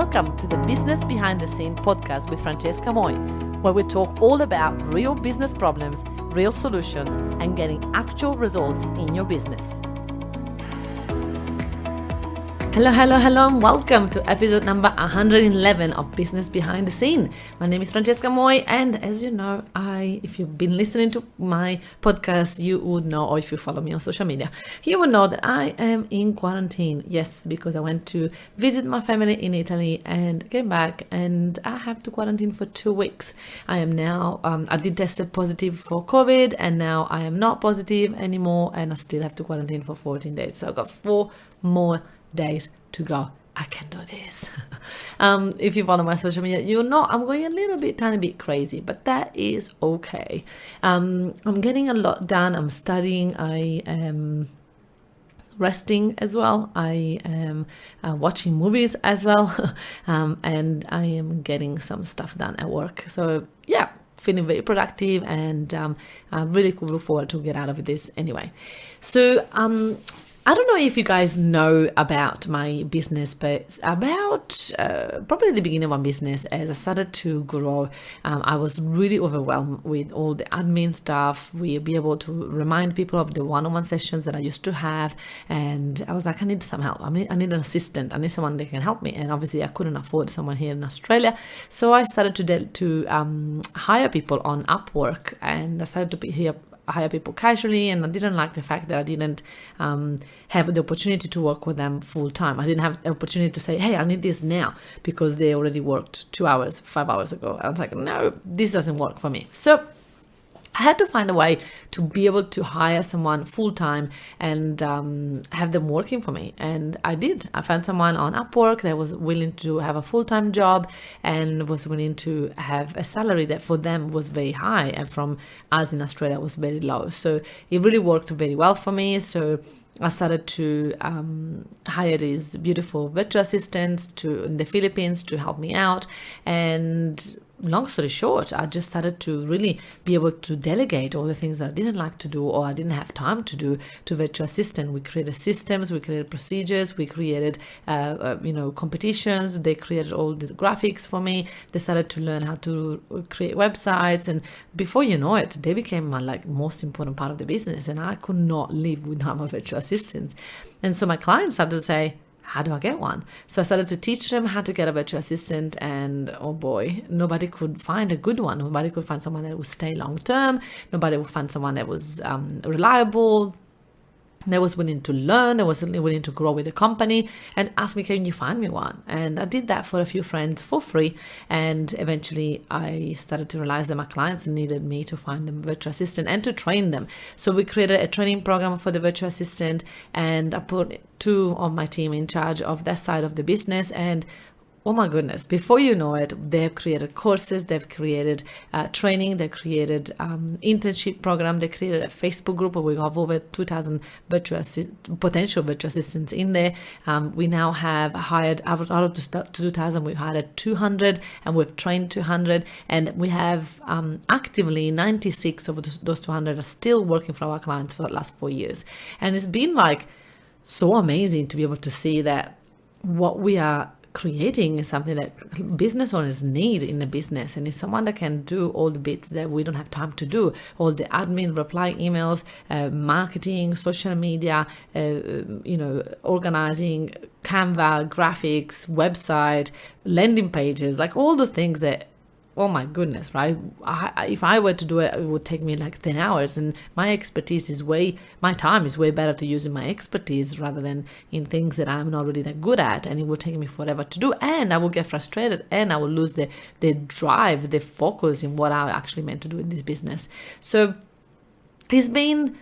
Welcome to the Business Behind the Scene podcast with Francesca Moi, where we talk all about real business problems, real solutions, and getting actual results in your business. Hello, and welcome to episode number 111 of Business Behind the Scene. My name is Francesca Moi, and as you know, if you've been listening to my podcast, you would know, or if you follow me on social media, you will know that I am in quarantine. Yes, because I went to visit my family in Italy and came back, and I have to quarantine for 2 weeks. I am now, I did tested positive for COVID, and now I am not positive anymore, and I still have to quarantine for 14 days. So I've got 4 more days to go. I can do this. If you follow my social media, you know I'm going a tiny bit crazy, but that is okay. I'm getting a lot done. I'm studying. I am resting as well. I am watching movies as well. And I am getting some stuff done at work. So yeah, feeling very productive, and I'm really looking forward to get out of this anyway. So I don't know if you guys know about my business, but about probably the beginning of my business, as I started to grow, I was really overwhelmed with all the admin stuff. We'll be able to remind people of the one-on-one sessions that I used to have. And I was like, I need some help. I need an assistant. I need someone that can help me. And obviously I couldn't afford someone here in Australia. So I started to hire people on Upwork, and I started to hire people casually, and I didn't like the fact that I didn't have the opportunity to work with them full time. I didn't have the opportunity to say, hey, I need this now, because they already worked 2 hours, 5 hours ago. I was like, no, this doesn't work for me. So I had to find a way to be able to hire someone full-time and have them working for me. And I did. I found someone on Upwork that was willing to have a full-time job and was willing to have a salary that for them was very high, and from us in Australia was very low. So it really worked very well for me. So I started to hire these beautiful virtual assistants in the Philippines to help me out. And long story short, I just started to really be able to delegate all the things that I didn't like to do or I didn't have time to do to virtual assistant. We created systems, we created procedures, we created competitions. They created all the graphics for me. They started to learn how to create websites, and before you know it, they became my most important part of the business, and I could not live without my virtual assistants. And so my clients started to say, how do I get one? So I started to teach them how to get a virtual assistant, and oh boy, nobody could find a good one. Nobody could find someone that would stay long term. Nobody would find someone that was reliable, that was willing to learn, that was willing to grow with the company, and asked me, can you find me one? And I did that for a few friends for free. And eventually I started to realize that my clients needed me to find them a virtual assistant and to train them. So we created a training program for the virtual assistant, and I put 2 of my team in charge of that side of the business. And oh my goodness, before you know it, they've created courses, they've created training, they've created internship program, they created a Facebook group where we have over 2,000 potential virtual assistants in there. We now have hired, out of the 2,000, we've hired 200, and we've trained 200, and we have actively 96 of those 200 are still working for our clients for the last 4 years. And it's been so amazing to be able to see that what we are creating is something that business owners need in a business, and it's someone that can do all the bits that we don't have time to do, all the admin, reply emails, marketing, social media, organizing, Canva, graphics, website, landing pages, all those things that, oh my goodness, right? If I were to do it, it would take me 10 hours, and my time is way better to use in my expertise rather than in things that I'm not really that good at, and it will take me forever to do, and I will get frustrated, and I will lose the drive, the focus in what I actually meant to do in this business. So it's been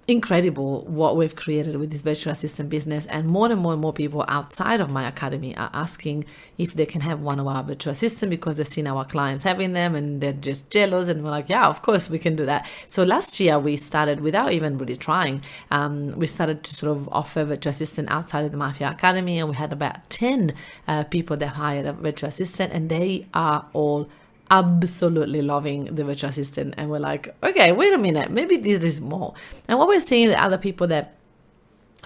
incredible what we've created with this virtual assistant business, and more people outside of my academy are asking if they can have one of our virtual assistants because they've seen our clients having them and they're just jealous, and we're like, yeah, of course we can do that. So last year we started, without even really trying, we started to sort of offer virtual assistant outside of the Mafia Academy, and we had about 10 people that hired a virtual assistant, and they are all absolutely loving the virtual assistant. And we're like, okay, wait a minute, maybe this is more. And what we're seeing, the other people that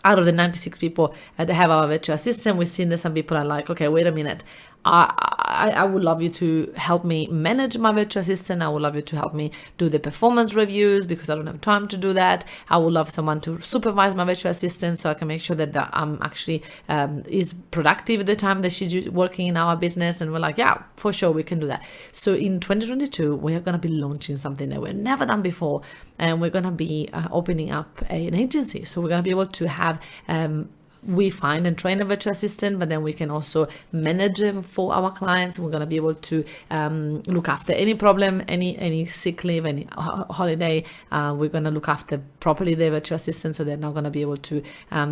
out of the 96 people that have our virtual assistant, we've seen that some people are like, okay, wait a minute, I would love you to help me manage my virtual assistant. I would love you to help me do the performance reviews because I don't have time to do that. I would love someone to supervise my virtual assistant so I can make sure that I'm actually is productive at the time that she's working in our business. And we're like, yeah, for sure, we can do that. So in 2022, we are going to be launching something that we've never done before. And we're going to be opening up an agency. So we're going to be able to have we find and train a virtual assistant, but then we can also manage them for our clients. We're going to be able to look after any problem, any sick leave, any holiday. We're going to look after properly the virtual assistant, so they're not going to be able to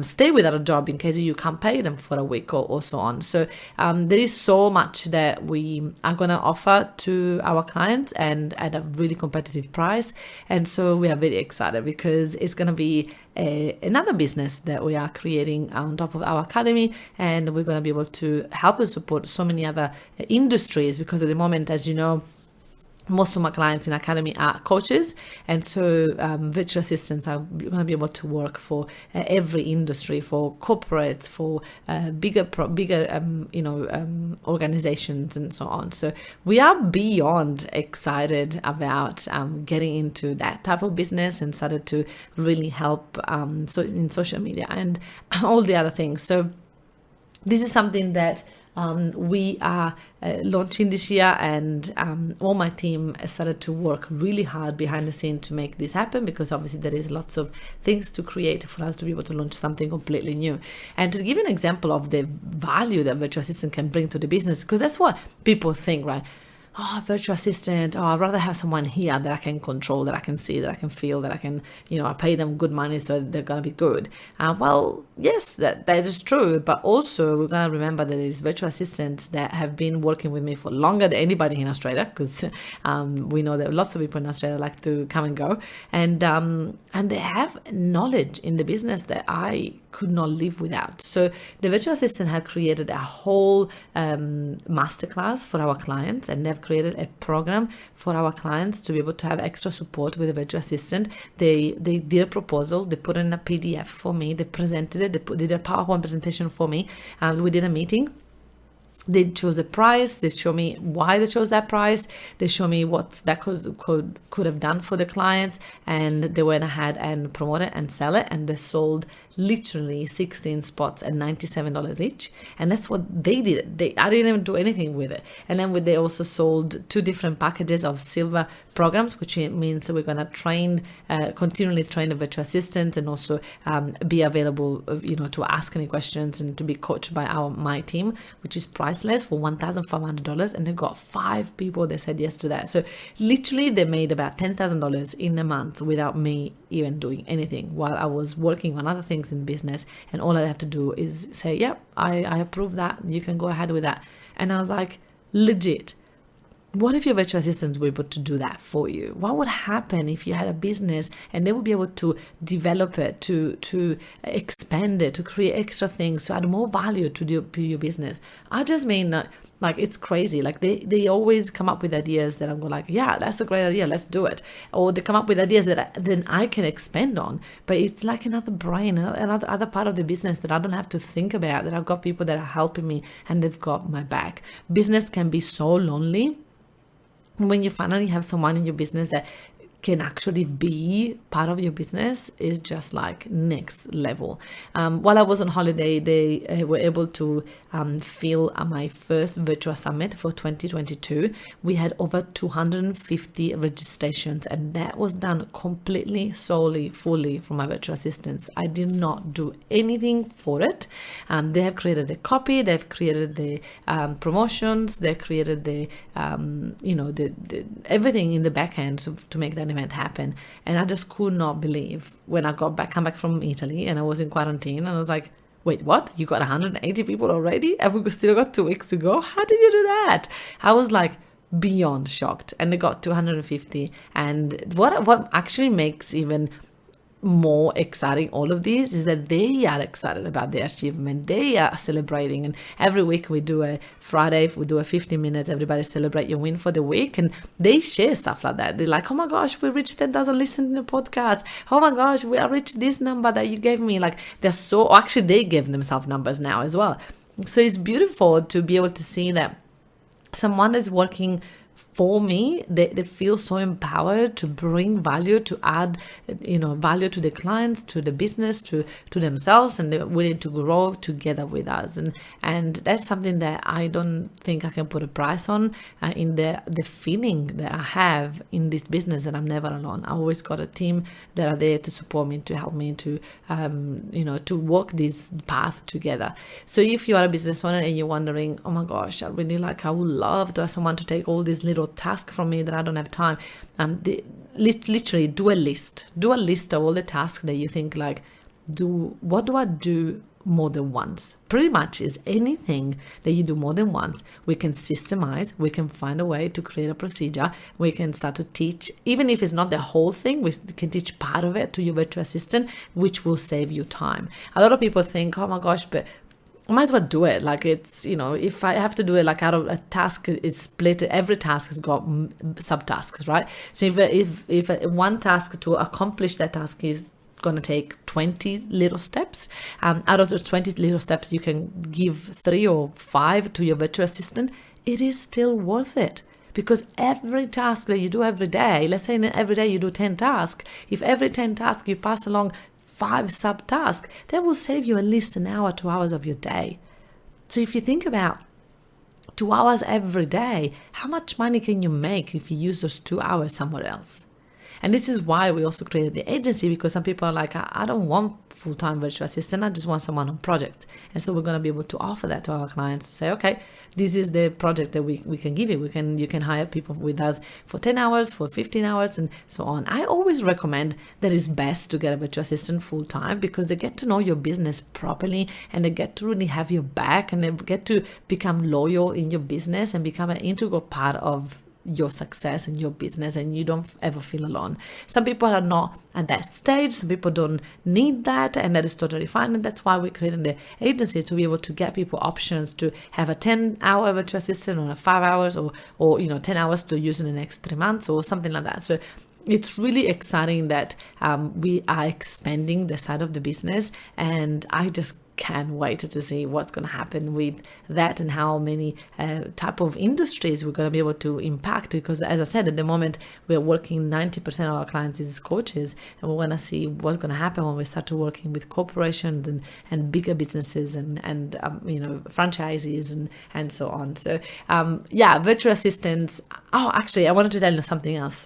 stay without a job in case you can't pay them for a week or so on. So there is so much that we are going to offer to our clients and at a really competitive price. And so we are very excited because it's going to be another business that we are creating on top of our academy, and we're going to be able to help and support so many other industries, because at the moment, as you know, most of my clients in academy are coaches, and so virtual assistants are going to be able to work for every industry, for corporates, for bigger organizations and so on. So we are beyond excited about getting into that type of business and started to really help so in social media and all the other things. So this is something that we are launching this year, and all my team started to work really hard behind the scene to make this happen, because obviously there is lots of things to create for us to be able to launch something completely new. And to give you an example of the value that virtual assistant can bring to the business, because that's what people think, right? Oh, virtual assistant, I'd rather have someone here that I can control, that I can see, that I can feel, that I can, I pay them good money so they're going to be good. Well, yes, that is true. But also we're going to remember that there's virtual assistants that have been working with me for longer than anybody in Australia, because we know that lots of people in Australia like to come and go. And they have knowledge in the business that I could not live without. So the virtual assistant have created a whole masterclass for our clients, and they've created a program for our clients to be able to have extra support with a virtual assistant. They did a proposal, they put in a PDF for me, they presented it, they did a PowerPoint presentation for me, and we did a meeting. They chose a price, they show me why they chose that price, they show me what that could have done for the clients, and they went ahead and promote it and sell it, and they sold literally 16 spots at $97 each. And that's what they did. I didn't even do anything with it. And then they also sold 2 different packages of silver programs, which means that we're going to continually train the virtual assistants, and also be available, to ask any questions and to be coached by my team, which is priceless, for $1,500. And they got 5 people that said yes to that. So literally they made about $10,000 in a month without me even doing anything, while I was working on other things in business, and all I have to do is say, yep, I approve that, you can go ahead with that. And I was like, legit, what if your virtual assistants were able to do that for you? What would happen if you had a business and they would be able to develop it, to expand it, to create extra things, to add more value to your business? I just mean, like, it's crazy. Like, they always come up with ideas that I'm like, yeah, that's a great idea, let's do it. Or they come up with ideas that then I can expand on. But it's like another brain, another part of the business that I don't have to think about, that I've got people that are helping me and they've got my back. Business can be so lonely when you finally have someone in your business that can actually be part of your business. Is just like next level. While I was on holiday, they were able to fill my first virtual summit for 2022. We had over 250 registrations, and that was done completely, solely, fully from my virtual assistants. I did not do anything for it. They have created the copy, they've created the promotions, they created the everything in the back end to make that event happen. And I just could not believe when I come back from Italy and I was in quarantine, and I was like, wait, what? You got 180 people already? And we still got 2 weeks to go? How did you do that? I was like beyond shocked. And they got 250. And what actually makes even more exciting all of these is that they are excited about their achievement. They are celebrating, and every week we do a Friday, we do a 15 minutes, everybody celebrate your win for the week, and they share stuff like that. They're like, oh my gosh, we reached 10,000 listens in the podcast. Oh my gosh, we reached this number that you gave me. Like, they're so, actually they give themselves numbers now as well. So it's beautiful to be able to see that someone is working for me, they feel so empowered to bring value, to add, value to the clients, to the business, to themselves, and they're willing to grow together with us. And that's something that I don't think I can put a price on, in the feeling that I have in this business, that I'm never alone. I always got a team that are there to support me, to help me, to to walk this path together. So if you are a business owner and you're wondering, oh my gosh, I would love to have someone to take all these little tasks from me that I don't have time, literally do a list of all the tasks that you think like, what do I do more than once? Pretty much is anything that you do more than once, we can systemize, we can find a way to create a procedure, we can start to teach, even if it's not the whole thing, we can teach part of it to your virtual assistant, which will save you time. A lot of people think, oh my gosh, but I might as well do it. Like, it's, if I have to do it like out of a task, it's split. Every task has got subtasks, right? So if one task to accomplish that task is going to take 20 little steps, out of those 20 little steps, you can give 3 or 5 to your virtual assistant. It is still worth it. Because every task that you do every day, let's say every day you do 10 tasks, if every 10 tasks you pass along 5 subtasks, that will save you at least an hour, 2 hours of your day. So if you think about 2 hours every day, how much money can you make if you use those 2 hours somewhere else? And this is why we also created the agency, because some people are like, I don't want full-time virtual assistant, I just want someone on project. And so we're going to be able to offer that to our clients, to say, okay, this is the project that we can give you. You can hire people with us for 10 hours, for 15 hours, and so on. I always recommend that it's best to get a virtual assistant full-time, because they get to know your business properly, and they get to really have your back, and they get to become loyal in your business and become an integral part of your success and your business, and you don't ever feel alone. Some people are not at that stage, some people don't need that, and that is totally fine. And that's why we created the agency, to be able to get people options to have a 10-hour virtual assistant, or a 5 hours, or 10 hours to use in the next 3 months, or something like that. So it's really exciting that we are expanding the side of the business, and I just can't wait to see what's going to happen with that, and how many type of industries we're going to be able to impact. Because as I said, at the moment we're working 90% of our clients is coaches, and we're going to see what's going to happen when we start to working with corporations and bigger businesses and franchises and so on. So virtual assistants. Oh, actually, I wanted to tell you something else.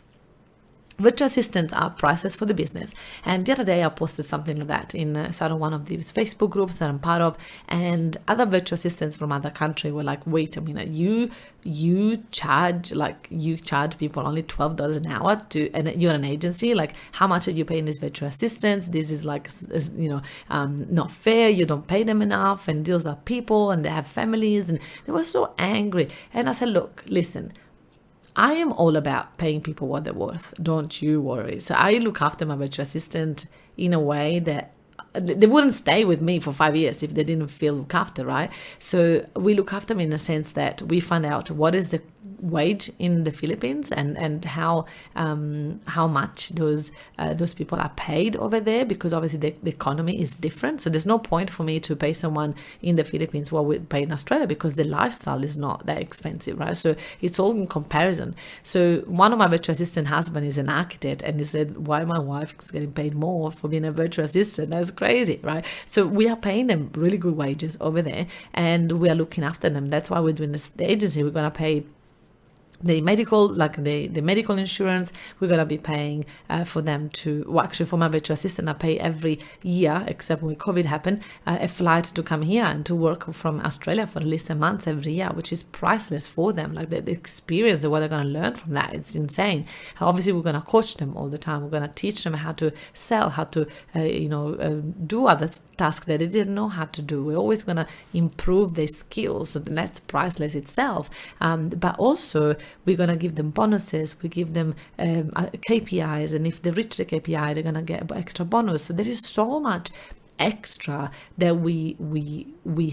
Virtual assistants are priceless for the business. And the other day I posted something like that inside of one of these Facebook groups that I'm part of, and other virtual assistants from other countries were like, wait a minute, you charge people only $12 an hour and you're an agency, like how much are you paying these virtual assistants? This is like, not fair, you don't pay them enough, and those are people and they have families. And they were so angry. And I said, look, listen, I am all about paying people what they're worth. Don't you worry. So I look after my virtual assistant in a way that they wouldn't stay with me for 5 years if they didn't feel looked after, right? So we look after them in the sense that we find out what is the wage in the Philippines, and how much those people are paid over there, because obviously the economy is different. So there's no point for me to pay someone in the Philippines what we pay in Australia, because the lifestyle is not that expensive, right? So it's all in comparison. So one of my virtual assistant husband is an architect, and he said, why my wife is getting paid more for being a virtual assistant? That's crazy, right? So we are paying them really good wages over there, and we are looking after them. That's why we're doing this, the agency. We're going to pay the medical, like the medical insurance. We're going to be paying for them to, well, actually for my virtual assistant, I pay every year, except when COVID happened, a flight to come here and to work from Australia for at least a month every year, which is priceless for them. Like the experience of what they're going to learn from that, it's insane. Obviously, we're going to coach them all the time. We're going to teach them how to sell, how to, do other tasks that they didn't know how to do. We're always going to improve their skills. So that's priceless itself. But also, we're going to give them bonuses. We give them KPIs, and if they reach the KPI, they're going to get extra bonus. So there is so much extra that we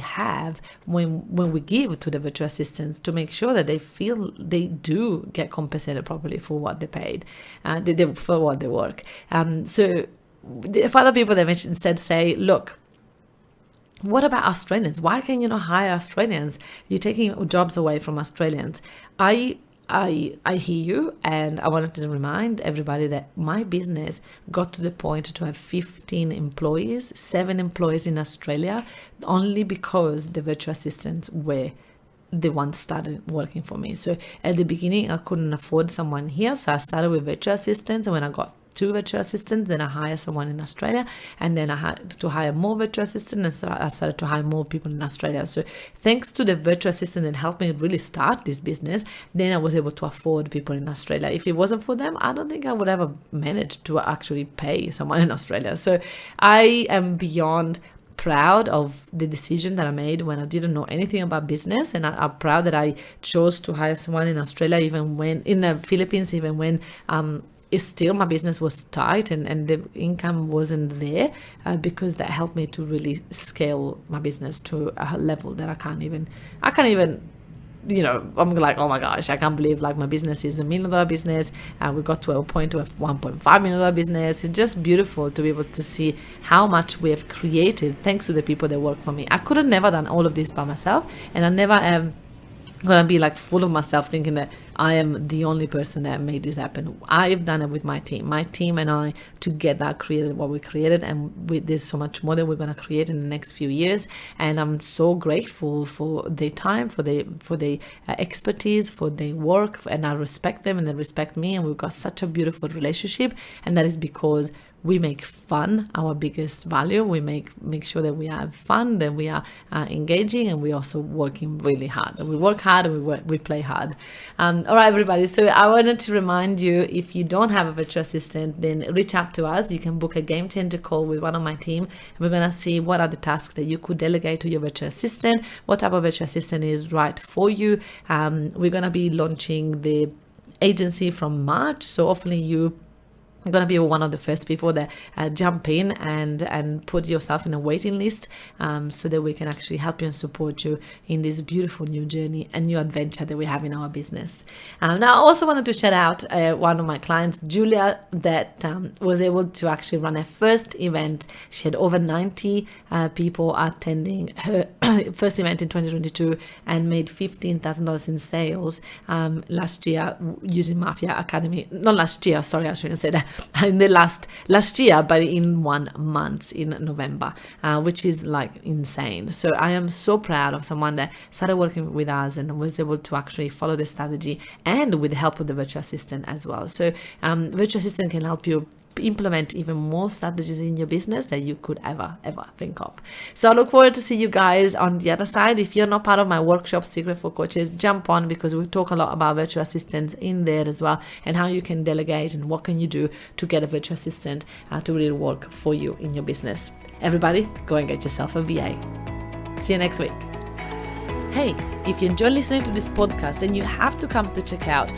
have when we give to the virtual assistants, to make sure that they feel they do get compensated properly for what they paid, for what they work. So for other people, they instead say, look, what about Australians? Why can you not hire Australians? You're taking jobs away from Australians. I hear you, and I wanted to remind everybody that my business got to the point to have 15 employees, 7 employees in Australia, only because the virtual assistants were the ones started working for me. So at the beginning, I couldn't afford someone here, so I started with virtual assistants, and when I got 2 virtual assistants, then I hired someone in Australia, and then I had to hire more virtual assistants, and so I started to hire more people in Australia. So thanks to the virtual assistant that helped me really start this business, then I was able to afford people in Australia. If it wasn't for them, I don't think I would ever manage to actually pay someone in Australia. So I am beyond proud of the decision that I made when I didn't know anything about business, and I'm proud that I chose to hire someone in Australia, even when in the Philippines, even when it's still my business was tight and the income wasn't there, because that helped me to really scale my business to a level that I can't even, I'm like, oh my gosh, I can't believe like my business is $1 million business. We got to a point of $1.5 million business. It's just beautiful to be able to see how much we have created thanks to the people that work for me. I could have never done all of this by myself, and I never am gonna be like full of myself thinking that I am the only person that made this happen. I've done it with my team and I together created what we created, and there's so much more that we're gonna create in the next few years, and I'm so grateful for their time, for their expertise, for their work, and I respect them and they respect me, and we've got such a beautiful relationship, and that is because we make fun our biggest value. We make sure that we have fun, that we are engaging, and we're also working really hard. We work hard and we play hard. All right, everybody. So I wanted to remind you, if you don't have a virtual assistant, then reach out to us. You can book a game changer call with one of my team. We're going to see what are the tasks that you could delegate to your virtual assistant, what type of virtual assistant is right for you. We're going to be launching the agency from March. So hopefully you I'm going to be one of the first people that jump in and put yourself in a waiting list, so that we can actually help you and support you in this beautiful new journey and new adventure that we have in our business. Now, I also wanted to shout out one of my clients, Julia, that was able to actually run her first event. She had over 90 people attending her first event in 2022 and made $15,000 in sales last year using Mafia Academy. Not last year, sorry, I shouldn't say that. In the last year, but in 1 month in November, which is like insane. So I am so proud of someone that started working with us and was able to actually follow the strategy, and with the help of the virtual assistant as well. So virtual assistant can help you implement even more strategies in your business that you could ever think of. So I look forward to see you guys on the other side. If you're not part of my workshop Secret for Coaches, jump on, because we talk a lot about virtual assistants in there as well, and how you can delegate and what can you do to get a virtual assistant to really work for you in your business. Everybody, go and get yourself a VA. See you next week. Hey, if you enjoy listening to this podcast, then you have to come to check out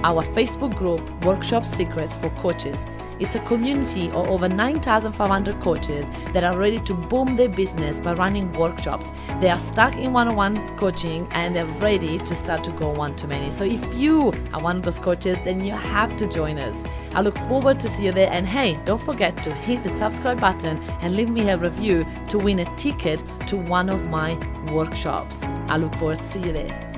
our Facebook group, Workshop Secrets for Coaches. It's a community of over 9,500 coaches that are ready to boom their business by running workshops. They are stuck in one-on-one coaching and they're ready to start to go one-to-many. So if you are one of those coaches, then you have to join us. I look forward to see you there. And hey, don't forget to hit the subscribe button and leave me a review to win a ticket to one of my workshops. I look forward to see you there.